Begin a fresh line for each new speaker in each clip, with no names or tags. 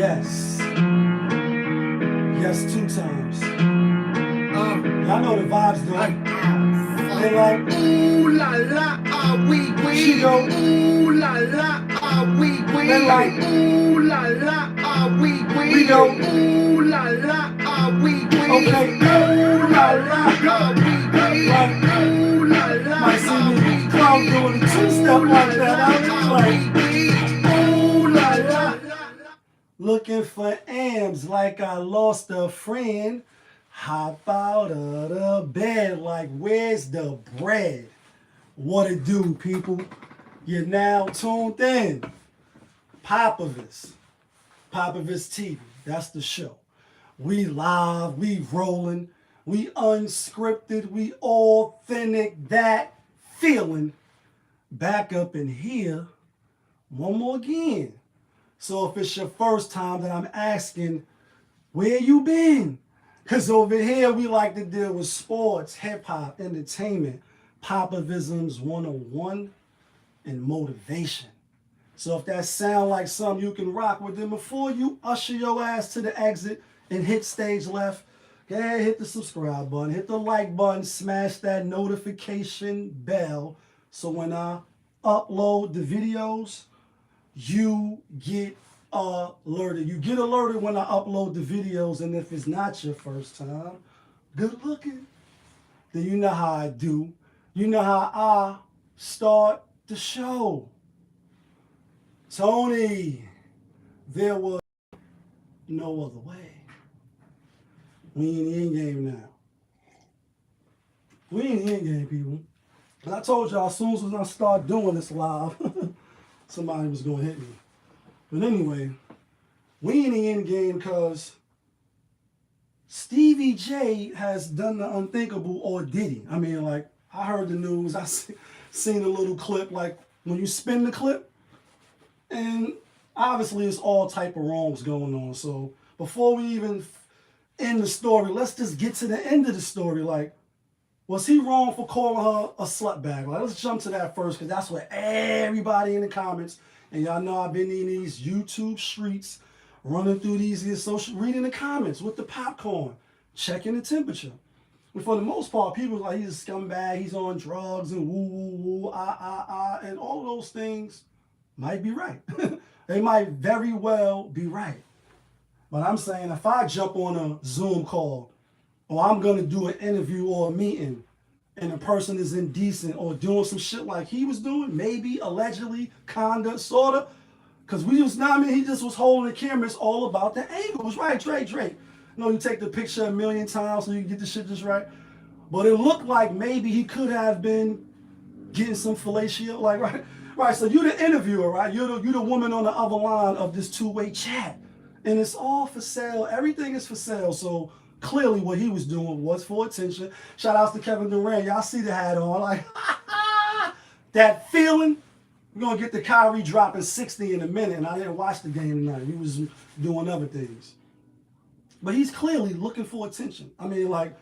Yes. Yes, 2 times. Y'all know the vibes though. They like,
ooh la la, oui, oui.
She go,
ooh la la, oui, oui.
They like,
ooh la la, oui, oui.
We go,
ooh la la, oui, oui.
Okay,
ooh la la, oui, oui.
Like,
ooh la la,
might see me clown doing a 2-step like that. I was like,
ooh la la.
looking for Ams like I lost a friend. Hop out of the bed like, where's the bread? What it do, people? You're now tuned in. Popovich TV. That's the show. We live, we rolling, we unscripted, we authentic, that feeling. Back up in here, one more again. So if it's your first time that I'm asking, where you been? Because over here we like to deal with sports, hip-hop, entertainment, Popovisms 101, and motivation. So if that sound like something you can rock with, then before you usher your ass to the exit and hit stage left, go ahead, hit the subscribe button, hit the like button, smash that notification bell, so when I upload the videos, you get alerted. You get alerted when I upload the videos, and if it's not your first time, good looking, then you know how I do. You know how I start the show. Tony, there was no other way. We in the end game now. We in the end game, people. And I told y'all, as soon as I start doing this live, somebody was going to hit me. But anyway, we in the end game because Stevie J has done the unthinkable, or did he? I mean, like, I heard the news. I seen a little clip, like, when you spin the clip, and obviously it's all type of wrongs going on. So before we even end the story, let's just get to the end of the story. Like, was he wrong for calling her a slut bag? Like, let's jump to that first, because that's what everybody in the comments, and y'all know I've been in these YouTube streets, running through these social, reading the comments with the popcorn, checking the temperature. And for the most part, people are like, he's a scumbag, he's on drugs, and woo, woo, woo, and all of those things might be right. They might very well be right. But I'm saying, if I jump on a Zoom call, or I'm going to do an interview or a meeting, and a person is indecent or doing some shit like he was doing, maybe, allegedly, kinda, sorta, because we just, I mean, he just was holding the camera. It's all about the angles, right, Drake? You know, you take the picture a million times so you can get the shit just right. But it looked like maybe he could have been getting some fellatio, like, right. So you're the interviewer, right? You're the woman on the other line of this two-way chat, and it's all for sale. Everything is for sale. So clearly, what he was doing was for attention. Shout outs to Kevin Durant. Y'all see the hat on, like that feeling. We're gonna get the KyriE dropping 60 in a minute, and I didn't watch the game tonight. He was doing other things, but he's clearly looking for attention. I mean, like,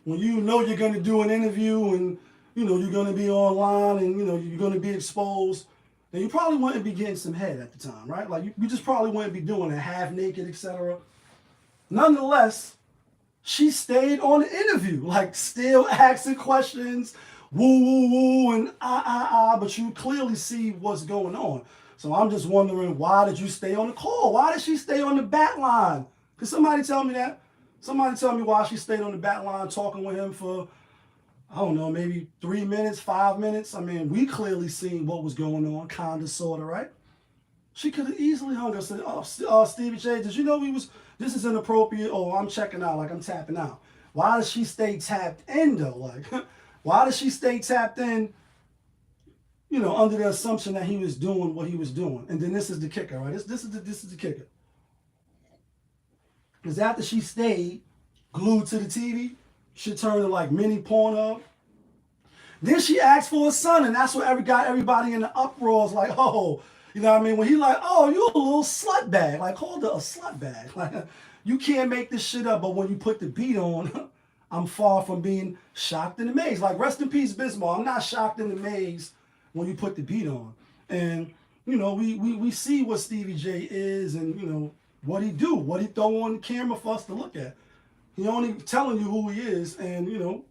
when you know you're gonna do an interview and you know you're gonna be online and you know you're gonna be exposed, then you probably wouldn't be getting some head at the time, right? Like, you just probably wouldn't be doing it half naked, etc. Nonetheless, she stayed on the interview, like, still asking questions, woo, woo, woo, and but you clearly see what's going on. So I'm just wondering, why did you stay on the call? Why did she stay on the bat line? Can somebody tell me that? Somebody tell me why she stayed on the bat line talking with him for, I don't know, maybe 3 minutes, 5 minutes. I mean, we clearly seen what was going on, kinda, sorta, right? She could have easily hung us and said, oh, Stevie J, did you know this is inappropriate? Oh, I'm checking out, like, I'm tapping out. Why does she stay tapped in, though? Like, why does she stay tapped in, you know, under the assumption that he was doing what he was doing? And then this is the kicker, right? This is the kicker. Because after she stayed glued to the TV, she turned to, like, mini Pornhub. Then she asked for a son, and that's what everybody in the uproar is like, oh, you know what I mean? When he like, oh, you a little slut bag. Like, hold her a slut bag. Like, you can't make this shit up, but when you put the beat on, I'm far from being shocked and amazed. Like, rest in peace, Bismarck. I'm not shocked and amazed when you put the beat on. And, you know, we see what Stevie J is, and, you know, what he do, what he throw on the camera for us to look at. He only telling you who he is, and you know,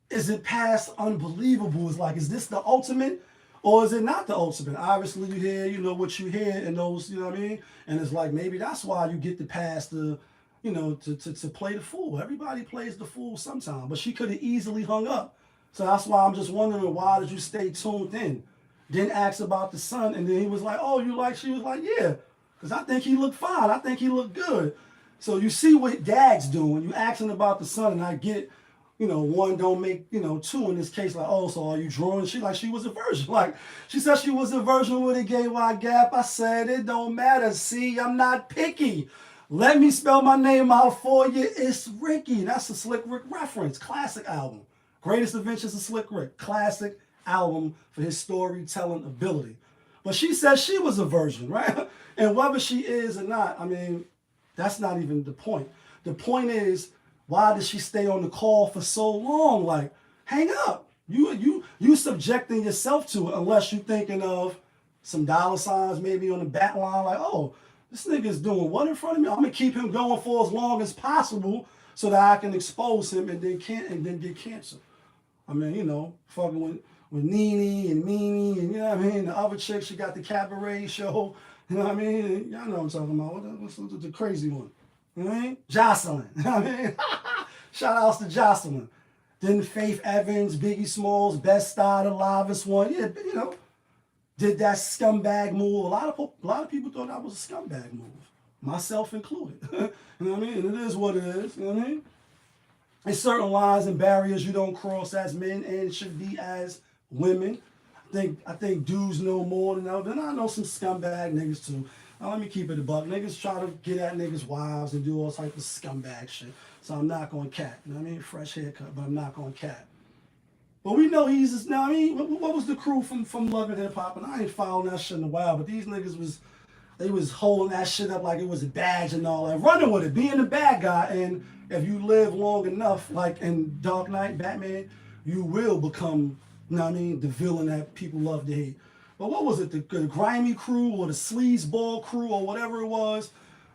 is it past unbelievable? Is like, is this the ultimate? Or is it not the ultimate? Obviously, you hear, you know, what you hear in those, you know what I mean? And it's like, maybe that's why you get the pass to, you know, to play the fool. Everybody plays the fool sometime. But she could have easily hung up. So that's why I'm just wondering, why did you stay tuned in? Then ask about the son, and then he was like, oh, you like, she was like, yeah. Because I think he looked fine. I think he looked good. So you see what dad's doing. You asking about the son, and I get, you know, one don't make, you know, two in this case. Like, oh, so are you drawing? She like, she was a virgin. Like, she said she was a virgin with a gay wide gap. I said, it don't matter. See, I'm not picky. Let me spell my name out for you. It's Ricky. That's a Slick Rick reference. Classic album. Greatest Adventures of Slick Rick. Classic album for his storytelling ability. But she said she was a virgin, right? And whether she is or not, I mean, that's not even the point. The point is, why did she stay on the call for so long? Like, hang up. You subjecting yourself to it, unless you're thinking of some dollar signs maybe on the back line, like, oh, this nigga's doing what in front of me? I'm gonna keep him going for as long as possible so that I can expose him and then get cancer. I mean, you know, fucking with Nene and Mimi and, you know what I mean, the other chick, she got the cabaret show, you know what I mean? Y'all know what I'm talking about. What's the crazy one? You know what I mean? Jocelyn. You know what I mean? Shout outs to Jocelyn. Then Faith Evans, Biggie Smalls, Best Star, the livest one. Yeah, you know, did that scumbag move. A lot of people thought that was a scumbag move, myself included. You know what I mean? And it is what it is. You know what I mean? There's certain lines and barriers you don't cross as men, and it should be as women. I think dudes know more than others. And I know some scumbag niggas too. Now, let me keep it a buck. Niggas try to get at niggas' wives and do all type of scumbag shit. So I'm not going to cap. You know what I mean? Fresh haircut, but I'm not going to cap. But we know he's just, now I mean, what was the crew from Love and Hip Hop? And I ain't following that shit in a while, but these niggas they was holding that shit up like it was a badge and all that. Running with it, being the bad guy. And if you live long enough, like in Dark Knight, Batman, you will become, you know what I mean, the villain that people love to hate. But what was it, the grimy crew or the sleazeball crew or whatever it was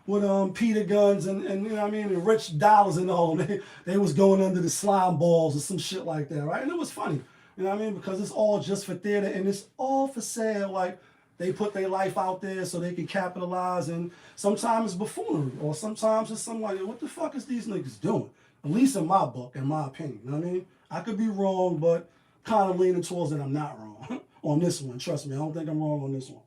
with Peter Guns and you know what I mean, and Rich Dollars and all. They was going under the slime balls or some shit like that, right? And it was funny, you know what I mean, because it's all just for theater and it's all for sale. Like, they put their life out there so they can capitalize, and sometimes it's buffoonery, or sometimes it's something like, what the fuck is these niggas doing? At least in my book, in my opinion, you know what I mean? I could be wrong, but kind of leaning towards that I'm not wrong on this one. Trust me, I don't think I'm wrong on this one.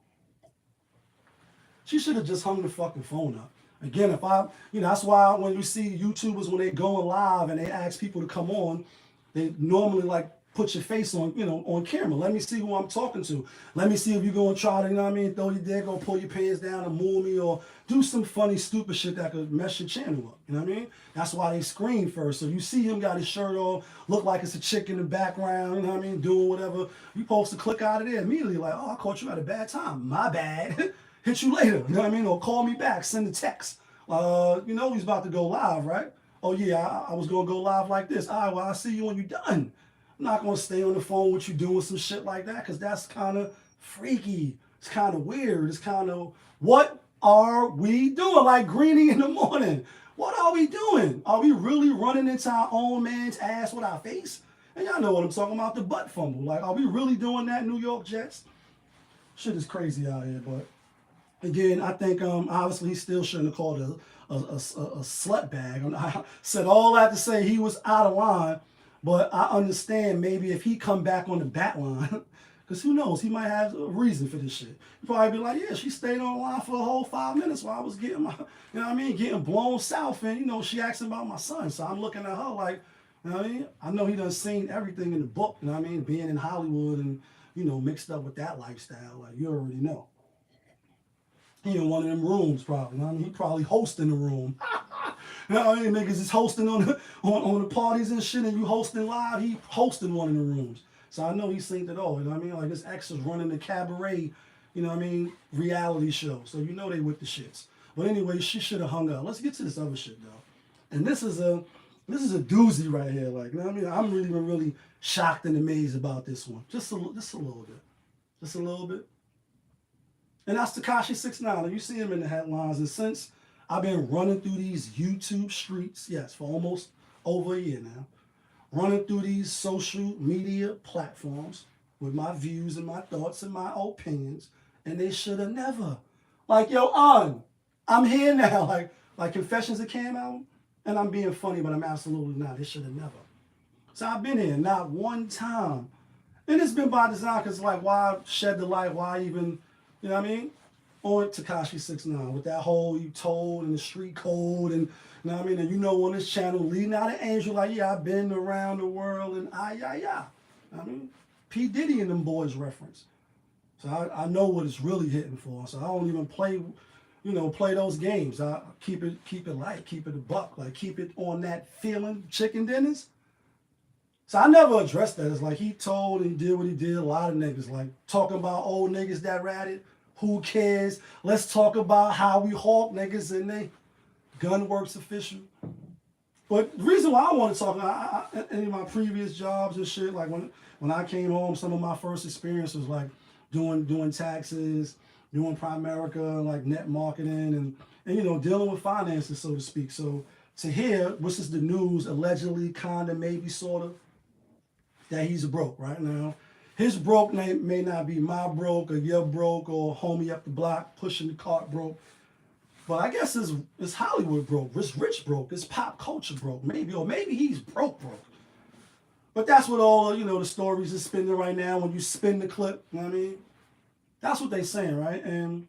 She should have just hung the fucking phone up. Again, if I, you know, that's why when you see YouTubers, when they going live and they ask people to come on, they normally like put your face on, you know, on camera. Let me see who I'm talking to. Let me see if you're going to try to, you know what I mean, throw your dick or pull your pants down and move me or do some funny, stupid shit that could mess your channel up. You know what I mean? That's why they screen first. So you see him got his shirt on, look like it's a chick in the background, you know what I mean, doing whatever. You supposed to click out of there immediately like, oh, I caught you at a bad time. My bad. Hit you later. You know what I mean? Or call me back. Send a text. You know he's about to go live, right? Oh, yeah, I was going to go live like this. All right, well, I'll see you when you're done. I'm not going to stay on the phone with you doing some shit like that because that's kind of freaky. It's kind of weird. It's kind of, what are we doing? Like Greenie in the morning. What are we doing? Are we really running into our own man's ass with our face? And y'all know what I'm talking about, the butt fumble. Like, are we really doing that, New York Jets? Shit is crazy out here, but again, I think obviously he still shouldn't have called it a slut bag. I said all that to say he was out of line. But I understand maybe if he come back on the bat line, because who knows, he might have a reason for this shit. He'd probably be like, yeah, she stayed on the line for a whole 5 minutes while I was getting my, you know what I mean, getting blown south. And, you know, she asked about my son. So I'm looking at her like, you know what I mean? I know he done seen everything in the book, you know what I mean? Being in Hollywood and, you know, mixed up with that lifestyle. Like, you already know. He in one of them rooms probably, you know what I mean? He probably hosting the room. You know what I mean? Niggas is hosting on the parties and shit, and you hosting live. He hosting one of the rooms. So I know he's seen it all. You know what I mean? Like his ex is running the cabaret, you know what I mean, reality show. So you know they with the shits. But anyway, she should have hung up. Let's get to this other shit though. And this is a doozy right here. Like, you know what I mean? I'm really shocked and amazed about this one. Just a little bit. Just a little bit. And that's Tekashi69. And you see him in the headlines. And since I've been running through these YouTube streets, yes, for almost over a year now, running through these social media platforms with my views and my thoughts and my opinions, and they should have never. Like, yo, I'm here now. Like Confessions of Cam album, and I'm being funny, but I'm absolutely not. They should have never. So I've been here not one time. And it's been by design, because like, why shed the light? Why even, you know what I mean? On Tekashi69 with that whole you told and the street code, and you know what I mean? And you know, on this channel, leading out an angel, like, yeah, I've been around the world, and yeah. I mean, P. Diddy and them boys reference. So I know what it's really hitting for. So I don't even play those games. I keep it light, keep it a buck, like keep it on that feeling, chicken dinners. So I never addressed that. It's like he told and did what he did. A lot of niggas like talking about old niggas that ratted. Who cares? Let's talk about how we hawk niggas and they Gunworks official. But the reason why I want to talk, in my previous jobs and shit, like when I came home, some of my first experience was like doing taxes, doing Primerica, like net marketing, and you know, dealing with finances, so to speak. So to hear, which is the news, allegedly, kinda, maybe, sort of, that he's broke right now. His broke name may not be my broke or your broke or homie up the block pushing the cart broke. But I guess it's Hollywood broke, it's rich broke, it's pop culture broke, maybe, or maybe he's broke. But that's what all, you know, the stories are spinning right now. When you spin the clip, you know what I mean? That's what they saying, right? And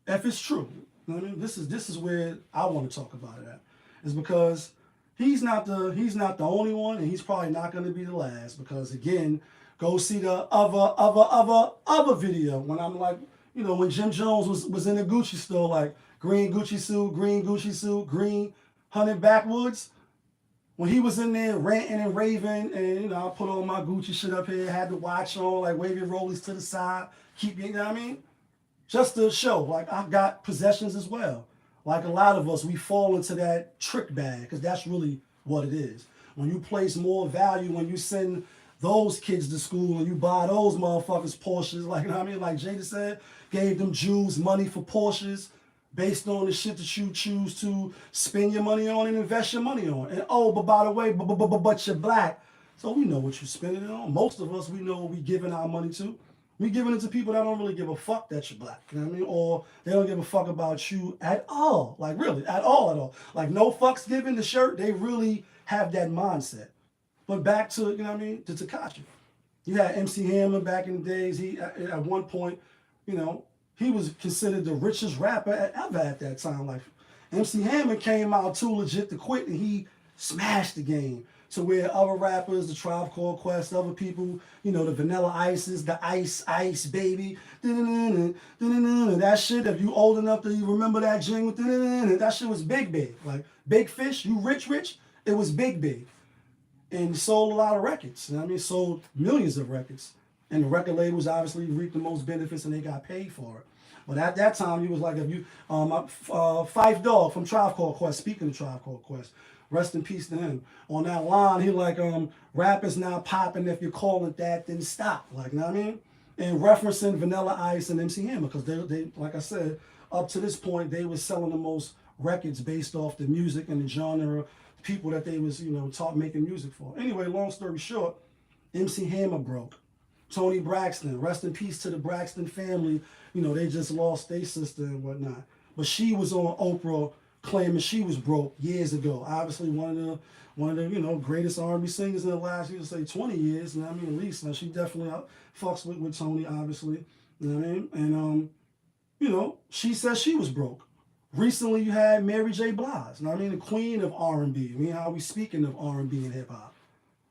if it's true, you know what I mean? This is where I want to talk about it at. Is because he's not the only one, and he's probably not going to be the last. Because again, go see the other video when I'm like, you know, when Jim Jones was in the Gucci store, like green Gucci suit, green hunted backwoods. When he was in there ranting and raving, and you know, I put all my Gucci shit up here, had the watch on, like wave your rollies to the side, keep, you know what I mean? Just to show, like, I've got possessions as well. Like a lot of us, we fall into that trick bag, because that's really what it is. When you place more value, when you send those kids to school and you buy those motherfuckers Porsches, like, you know what I mean? Like Jada said, gave them Jews money for Porsches based on the shit that you choose to spend your money on and invest your money on. And oh, but by the way, but you're black. So we know what you're spending it on. Most of us, we know what we're giving our money to. We giving it to people that don't really give a fuck that you're black. You know what I mean? Or they don't give a fuck about you at all. Like really, at all. Like no fucks given the shirt. They really have that mindset. But back to, you know what I mean, to Tekashi. You had MC Hammer back in the days. He, at one point, you know, he was considered the richest rapper ever at that time. Like MC Hammer came out too legit to quit, and he smashed the game. To where other rappers, the Tribe Called Quest, other people, you know, the Vanilla Ices, the Ice Baby, that shit, if you old enough to remember that jingle, that shit was big. Like, Big Fish, you rich, it was big. And sold a lot of records, you know what I mean? Sold millions of records. And the record labels obviously reaped the most benefits, and they got paid for it. But at that time, you was like, if you, Phife Dawg from Tribe Called Quest, speaking of Tribe Called Quest, rest in peace to him. On that line, he like, rap is now popping. If you call it that, then stop. Like, you know what I mean? And referencing Vanilla Ice and MC Hammer, because they, like I said, up to this point, they were selling the most records based off the music and the genre, people that they was, you know, making music for. Anyway, long story short, MC Hammer broke. Tony Braxton, rest in peace to the Braxton family. You know, they just lost their sister and whatnot. But she was on Oprah claiming she was broke years ago. Obviously, one of the you know, greatest R&B singers in the last, you could say, 20 years. You know what I mean? At least. Now, she definitely fucks with Tony, obviously. You know what I mean? And, you know, she says she was broke. Recently, you had Mary J. Blige. You know what I mean? The queen of R&B. I mean, how we speaking of R&B and hip-hop.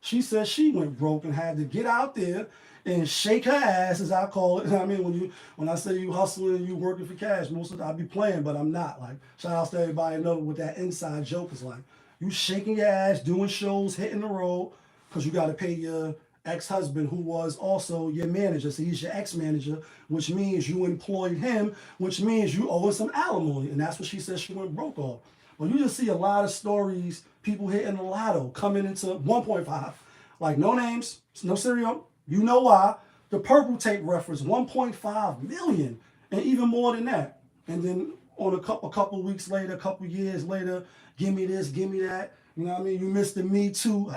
She says she went broke and had to get out there and shake her ass, as I call it. You know what I mean? When I say you hustling and you working for cash, most of the time I be playing, but I'm not. Like, shout out to everybody know what that inside joke is like. You shaking your ass, doing shows, hitting the road, because you got to pay your ex-husband, who was also your manager. So he's your ex-manager, which means you employed him, which means you owe him some alimony. And that's what she said she went broke off. Well, you just see a lot of stories, people hitting the lotto, coming into 1.5. Like, no names, no serial. You know why. The Purple Tape reference, 1.5 million. and even more than that. And then on a couple weeks later, a couple years later, give me this, give me that. You know what I mean? You missed the Me Too.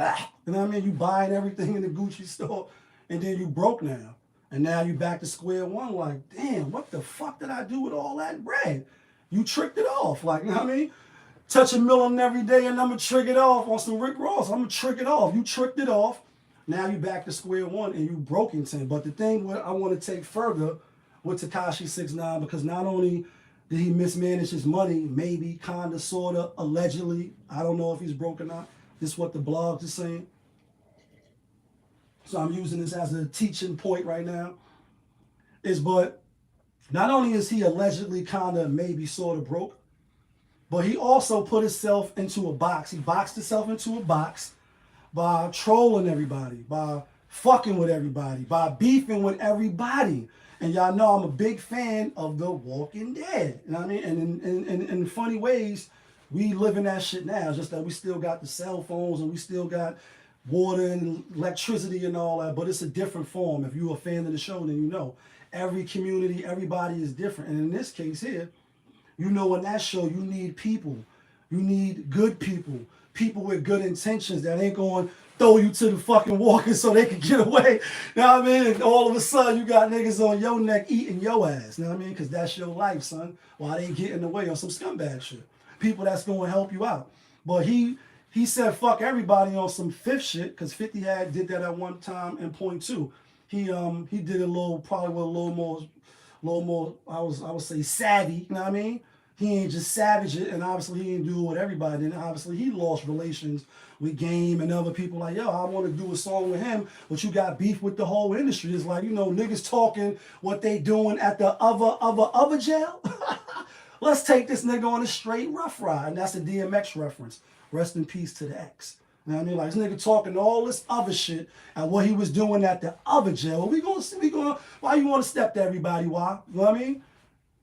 You know what I mean? You buying everything in the Gucci store, and then you broke now. And now you back to square one, like, damn, what the fuck did I do with all that bread? You tricked it off. Like, you know what I mean? Touch a million every day and I'm going to trick it off on some Rick Ross. I'm going to trick it off. You tricked it off. Now you back to square one and you BrokeningToN. But the thing what I want to take further with Tekashi69, because not only did he mismanage his money, maybe, kind of, sort of, allegedly. I don't know if he's broke or not. This is what the blogs are saying. So I'm using this as a teaching point right now. But not only is he allegedly kind of, maybe, sort of broke, but he also put himself into a box. He boxed himself into a box by trolling everybody, by fucking with everybody, by beefing with everybody. And y'all know I'm a big fan of The Walking Dead. You know what I mean? And in funny ways, we live in that shit now. It's just that we still got the cell phones and we still got water and electricity and all that, but it's a different form. If you're a fan of the show, then you know. Every community, everybody is different. And in this case here, you know, in that show, you need people. You need good people. People with good intentions that ain't going to throw you to the fucking walker so they can get away. You know what I mean? And all of a sudden, you got niggas on your neck eating your ass. You know what I mean? Because that's your life, son. While they getting away on some scumbag shit. People that's going to help you out. But he said fuck everybody on some fifth shit, because 50 did that at one time in point two. He did a little, probably with a little more, I would say savvy, you know what I mean? He ain't just savage it, and obviously he ain't do it with everybody. And obviously he lost relations with Game and other people like, yo, I want to do a song with him, but you got beef with the whole industry. It's like, you know, niggas talking what they doing at the other jail. Let's take this nigga on a straight rough ride. And that's a DMX reference. Rest in peace to the X. You know what I mean? Like, this nigga talking all this other shit and what he was doing at the other jail. Why you want to step to everybody? Why? You know what I mean?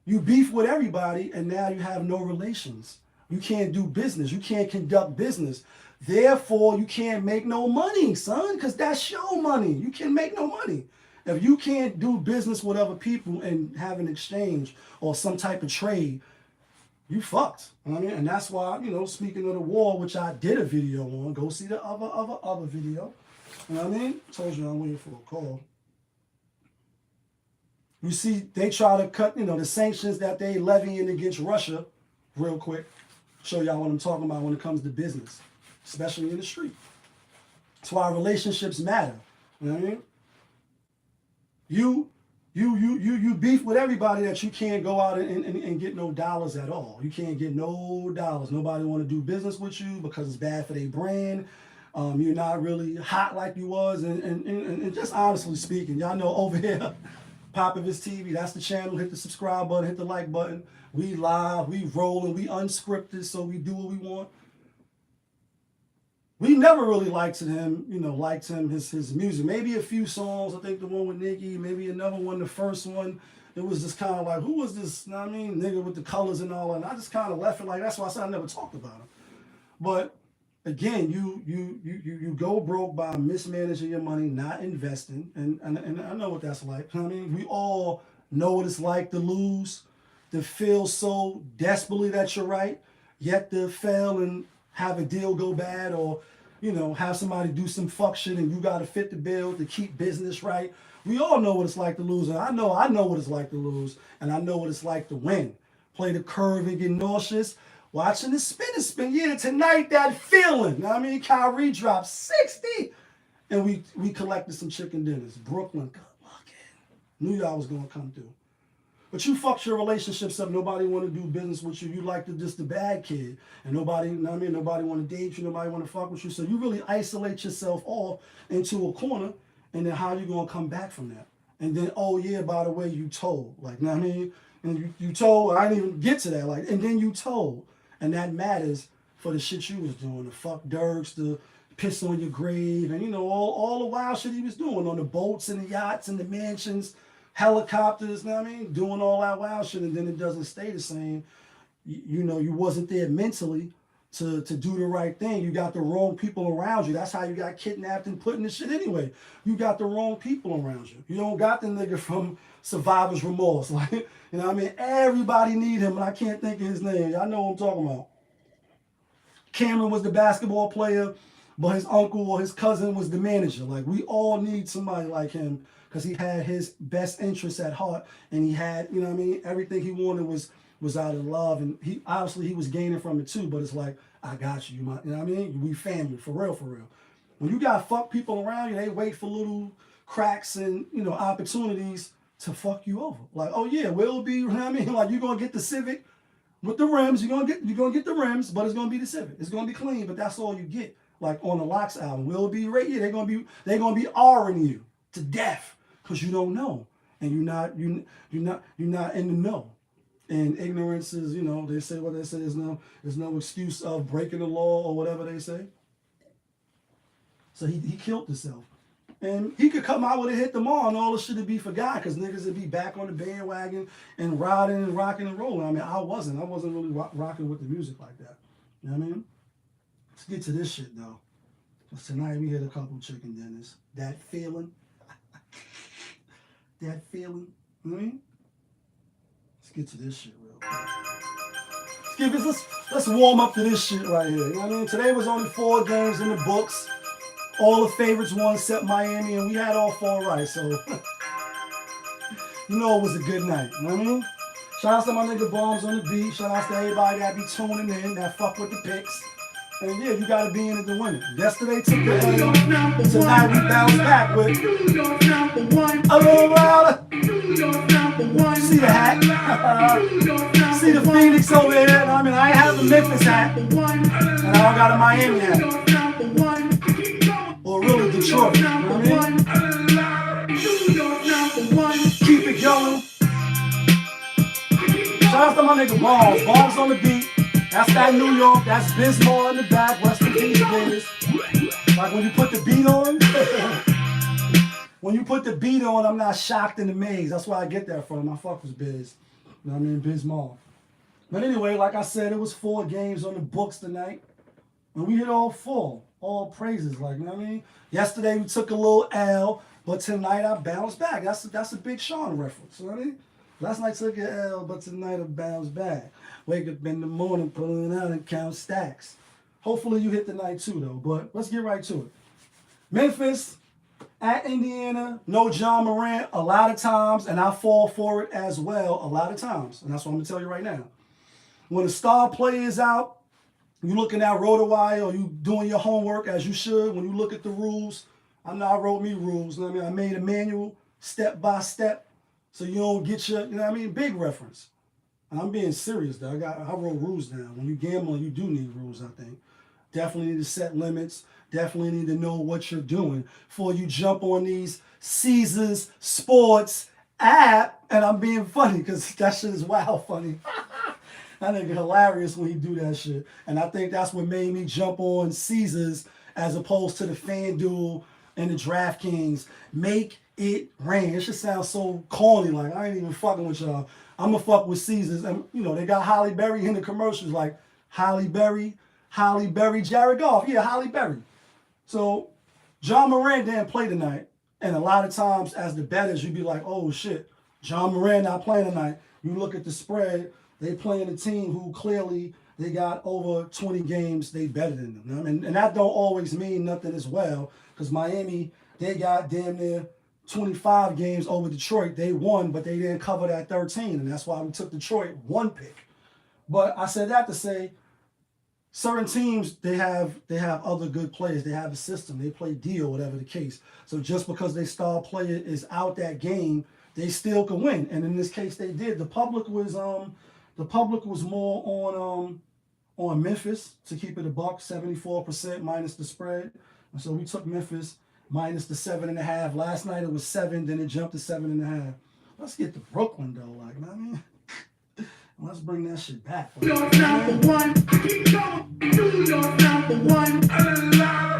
You beef with everybody and now you have no relations. You can't do business. You can't conduct business. Therefore, you can't make no money, son, because that's your money. You can make no money. If you can't do business with other people and have an exchange or some type of trade, you fucked. You know what I mean? And that's why, you know, speaking of the war, which I did a video on, go see the other video. You know what I mean? Told you I'm waiting for a call. You see, they try to cut, you know, the sanctions that they levying against Russia, real quick. Show y'all what I'm talking about when it comes to business, especially in the street. That's why relationships matter. You know what I mean? You beef with everybody that you can't go out and get no dollars at all. You can't get no dollars. Nobody want to do business with you because it's bad for their brand. You're not really hot like you was. And just honestly speaking, y'all know over here, Popivist TV, that's the channel. Hit the subscribe button, hit the like button. We live, we rolling, we unscripted, so we do what we want. We never really liked him, you know, his music. Maybe a few songs, I think the one with Nicki, maybe another one, the first one. It was just kind of like, who was this, you know what I mean, nigga with the colors and all that. And I just kind of left it like, that's why I said I never talked about him. But again, you go broke by mismanaging your money, not investing. And I know what that's like. You know what I mean? We all know what it's like to lose, to feel so desperately that you're right, yet to fail and have a deal go bad, or, you know, have somebody do some fuck shit and you got to fit the bill to keep business right. We all know what it's like to lose, and I know what it's like to lose, and I know what it's like to win. Play the curve and get nauseous. Watching the spin. Yeah, tonight that feeling. You know what I mean? KyriE dropped 60, and we collected some chicken dinners. Brooklyn, good looking. Knew y'all was gonna come through. But you fucked your relationships up. Nobody want to do business with you. You like just the bad kid. And nobody, you know what I mean? Nobody want to date you. Nobody want to fuck with you. So you really isolate yourself off into a corner. And then how you going to come back from that? And then, oh yeah, by the way, you told. Like, you know what I mean? And you told, I didn't even get to that. Like, and then you told. And that matters for the shit you was doing. The fuck Dirks, the piss on your grave. And, you know, all the wild shit he was doing on the boats and the yachts and the mansions. Helicopters, you know what I mean? Doing all that wild shit, and then it doesn't stay the same. You know, you wasn't there mentally to do the right thing. You got the wrong people around you. That's how you got kidnapped and put in this shit anyway. You got the wrong people around you. You don't got the nigga from Survivor's Remorse. Like, you know what I mean? Everybody need him, and I can't think of his name. Y'all know what I'm talking about. Cameron was the basketball player, but his uncle or his cousin was the manager. Like, we all need somebody like him because he had his best interests at heart, and he had, you know what I mean, everything he wanted was out of love, and he obviously he was gaining from it too, but it's like, I got you, you know what I mean? We family, for real, for real. When you got fuck people around you, they wait for little cracks and, you know, opportunities to fuck you over. Like, oh yeah, we'll be, you know what I mean? Like, you're gonna get the Civic with the rims, you're gonna get the rims, but it's gonna be the Civic. It's gonna be clean, but that's all you get. Like on the Locks album, we'll be right here. They're gonna be R-ing you to death because you don't know, and you're not in the know. And ignorance is, you know, they say what they say. There's no excuse of breaking the law or whatever they say. So he killed himself. And he could come out with a hit tomorrow and all this shit would be forgot because niggas would be back on the bandwagon and riding and rocking and rolling. I mean, I wasn't really rocking with the music like that. You know what I mean? Let's get to this shit though. Because tonight we hit a couple chicken dinners. That feeling. That feeling. You know what I mean? Let's get to this shit real quick. Let's warm up to this shit right here. You know what I mean? Today was only 4 games in the books. All the favorites won except Miami, and we had all 4 right, so you know it was a good night. You know what I mean? Shout out to my nigga Bombs on the beat. Shout out to everybody that be tuning in, that fuck with the picks. And yeah, you gotta be in it to win it. Yesterday took the L. Tonight we bounce back with a little louder. See the hat. See the Phoenix over here. I mean, I have a Memphis hat. And I don't got a Miami hat. Or really Detroit. You know what I mean? Keep it going. Shout out to my nigga Bombs. Bombs on the beat. That's that New York. That's Bismarck in the back. West Indies biz. Like when you put the beat on. When you put the beat on, I'm not shocked and amazed. That's where I get that from. My fuck was Biz. You know what I mean? Bismarck. But anyway, like I said, it was 4 games on the books tonight. And we hit all 4. All praises, like, you know what I mean? Yesterday we took a little L, but tonight I bounced back. That's a Big Sean reference, you know what I mean? Last night took an L, but tonight I bounced back. Wake up in the morning, pulling out and count stacks. Hopefully you hit the night too, though, but let's get right to it. Memphis at Indiana, no John Morant a lot of times, and I fall for it as well a lot of times, and that's what I'm going to tell you right now. When a star player is out, you looking at RotoWire or you doing your homework as you should when you look at the rules. I know I wrote me rules. You know what I mean? I made a manual step by step so you don't get your, you know what I mean, big reference. And I'm being serious though. I wrote rules down. When you gambling, you do need rules, I think. Definitely need to set limits. Definitely need to know what you're doing before you jump on these Caesars Sports app. And I'm being funny because that shit is wild funny. That nigga hilarious when he do that shit. And I think that's what made me jump on Caesars as opposed to the FanDuel and the DraftKings. Make it rain. It should sound so corny. Like, I ain't even fucking with y'all. I'm going to fuck with Caesars. And, you know, they got Holly Berry in the commercials. Like, Holly Berry, Jared Goff. Yeah, Holly Berry. So, John Morant didn't play tonight. And a lot of times, as the bettors, you'd be like, oh, shit, John Morant not playing tonight. You look at the spread. They playing a team who clearly they got over 20 games they better than them. You know? And that don't always mean nothing as well because Miami, they got damn near 25 games over Detroit. They won, but they didn't cover that 13, and that's why we took Detroit 1 pick. But I said that to say certain teams, they have other good players. They have a system. They play D or whatever the case. So just because their star player is out that game, they still can win. And in this case, they did. The public was more on Memphis to keep it a buck, 74% minus the spread. And so we took Memphis minus the 7.5. Last night it was 7, then it jumped to 7.5. Let's get to Brooklyn though, like, you know what I mean? Let's bring that shit back. Like, number one.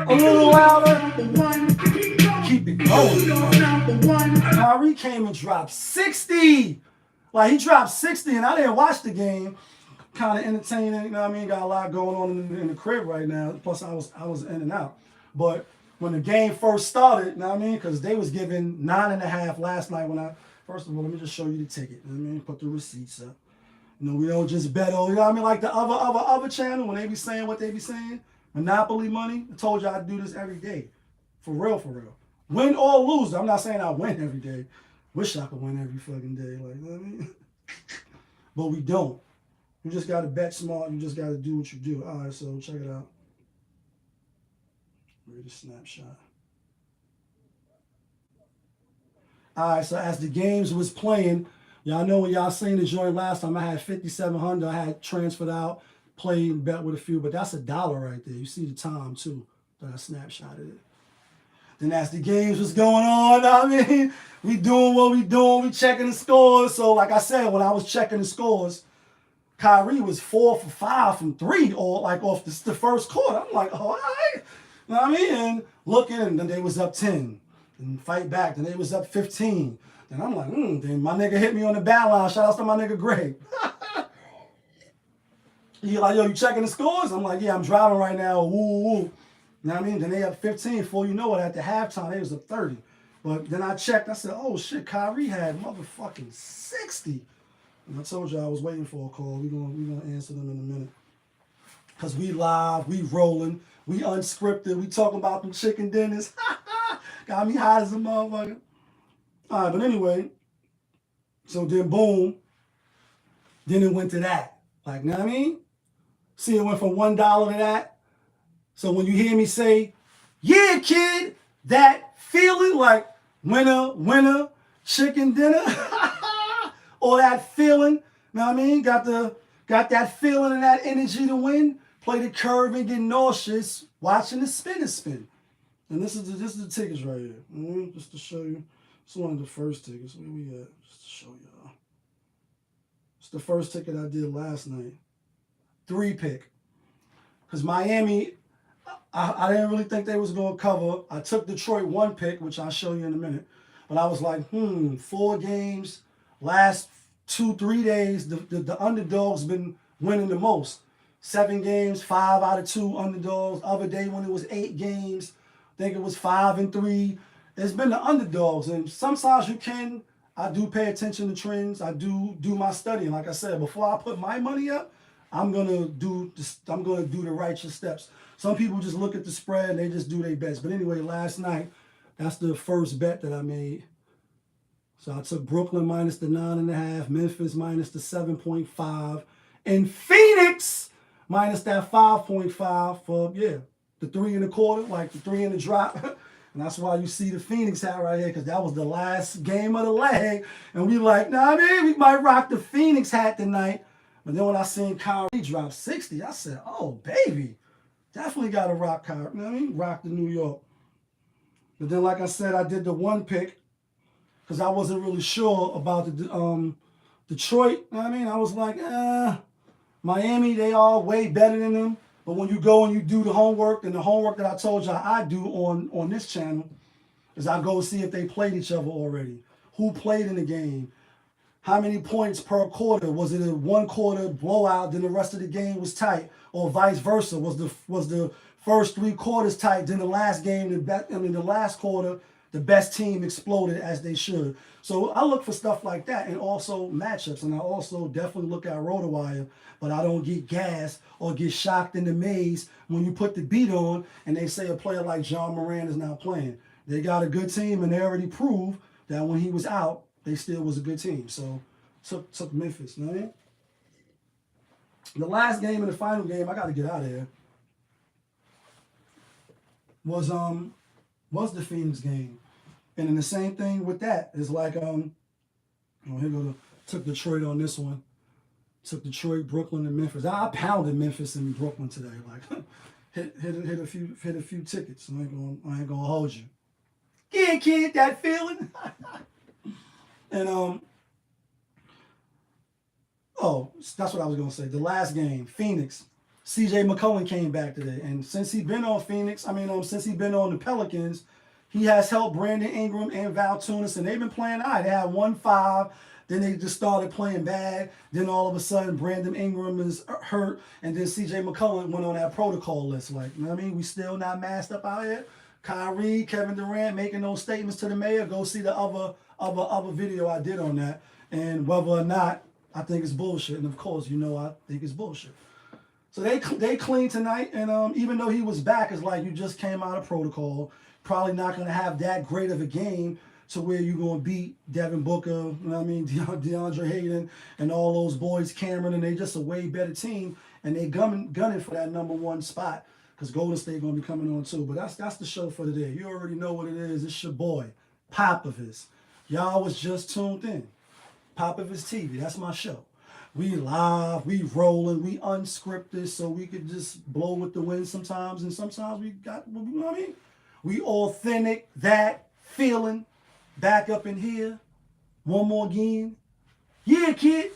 A little louder. Keep it going. KyriE came and dropped 60. Like, he dropped 60, and I didn't watch the game. kind of entertaining. You know what I mean? Got a lot going on in the crib right now. Plus, I was in and out. But when the game first started, you know what I mean? Because they was giving 9.5 last night when I. First of all, let me just show you the ticket. You know what I mean? Put the receipts up. You know, we don't just bet on, you know what I mean? Like the other channel, when they be saying what they be saying, Monopoly money, I told you I do this every day. For real, for real. Win or lose. I'm not saying I win every day. Wish I could win every fucking day. Like, you know what I mean? But we don't. You just got to bet smart. You just got to do what you do. All right, so check it out. Read a snapshot. All right, so as the games was playing, y'all know when y'all seen the joint last time, I had 5,700. I had transferred out, played and bet with a few, but that's $1 right there. You see the time too that I snapshotted it. Then as the games was going on, I mean, we doing what we doing, we checking the scores. So like I said, when I was checking the scores, KyriE was 4 for 5 from 3, or like off the first quarter. I'm like, all right. You know what I mean? And looking, and then they was up 10. And fight back, then they was up 15. And I'm like, then my nigga hit me on the bad line. Shout out to my nigga Greg. He like, yo, you checking the scores? I'm like, yeah, I'm driving right now. Woo, woo. You know what I mean? Then they up 15. Before you know it, at the halftime, they was up 30. But then I checked. I said, oh, shit, KyriE had motherfucking 60. And I told you I was waiting for a call. We gonna answer them in a minute. Because we live, we rolling, we unscripted, we talking about them chicken dinners. Got me hot as a motherfucker. All right, but anyway, so then boom, then it went to that. Like, you know what I mean? See, it went from $1 to that. So when you hear me say, yeah, kid, that feeling like WiNneR, chicken dinner, or that feeling, you know what I mean? Got that feeling and that energy to win. Play the curve and get nauseous watching the spin. And this is the tickets right here. Just to show you. It's one of the first tickets. Where we at? Just to show y'all. It's the first ticket I did last night. 3-pick. Because Miami, I didn't really think they was going to cover. I took Detroit 1-pick, which I'll show you in a minute. But I was like, 4 games, last 2-3 days, the underdogs been winning the most. 7 games, 5 out of 2 underdogs. Other day when it was 8 games, I think it was 5 and 3. It's been the underdogs, and sometimes I do pay attention to trends. I do my studying. Like I said, before I put my money up, I'm gonna do the righteous steps. Some people just look at the spread and they just do their best. But anyway, last night, that's the first bet that I made. So I took Brooklyn minus the 9.5, Memphis minus the 7.5, and Phoenix minus that 5.5 for, the 3.25, like the 3 in the drop. And that's why you see the Phoenix hat right here, because that was the last game of the leg. And we like, nah, man, we might rock the Phoenix hat tonight. But then when I seen KyriE drop 60, I said, oh, baby, definitely got to rock KyriE. You know what I mean? Rock the New York. But then, like I said, I did the 1-pick because I wasn't really sure about the Detroit. You know what I mean? I was like, Miami, they are way better than them. But when you go and you do the homework, and the homework that I told you I do on this channel is I go see if they played each other already. Who played in the game? How many points per quarter? Was it a 1-quarter blowout, then the rest of the game was tight? Or vice versa? Was the first 3 quarters tight, then the last game, the last quarter, the best team exploded as they should. So I look for stuff like that, and also matchups. And I also definitely look at RotoWire, but I don't get gassed or get shocked in the maze when you put the beat on and they say a player like John Moran is not playing. They got a good team, and they already proved that when he was out, they still was a good team. So took Memphis, you know what I mean? The last game and the final game, I got to get out of here, was the Phoenix game. And then the same thing with that is like, took Detroit on this one. Took Detroit, Brooklyn, and Memphis. I pounded Memphis and Brooklyn today. Like hit a few tickets. I ain't gonna hold you. Yeah, kid, that feeling. And that's what I was gonna say. The last game, Phoenix. CJ McCollum came back today, and since he's been on since he's been on the Pelicans, he has helped Brandon Ingram and Val Tunis, and they've been playing all right. They had 1-5. Then they just started playing bad. Then all of a sudden, Brandon Ingram is hurt. And then CJ McCollum went on that protocol list. Like, you know what I mean? We still not masked up out here. KyriE, Kevin Durant making those statements to the mayor. Go see the other video I did on that. And whether or not I think it's bullshit. And of course, you know I think it's bullshit. So they clean tonight. And even though he was back, it's like you just came out of protocol. Probably not going to have that great of a game to where you're going to beat Devin Booker, you know what I mean, DeAndre Hayden, and all those boys, Cameron, and they just a way better team, and they gunning for that #1 spot because Golden State going to be coming on too. But that's the show for today. You already know what it is. It's your boy, Popovich. Y'all was just tuned in. Popovich TV, that's my show. We live, we rolling, we unscripted, so we could just blow with the wind sometimes, and sometimes we got, you know what I mean? We authentic, that feeling. Back up in here. One more again. Yeah, kid.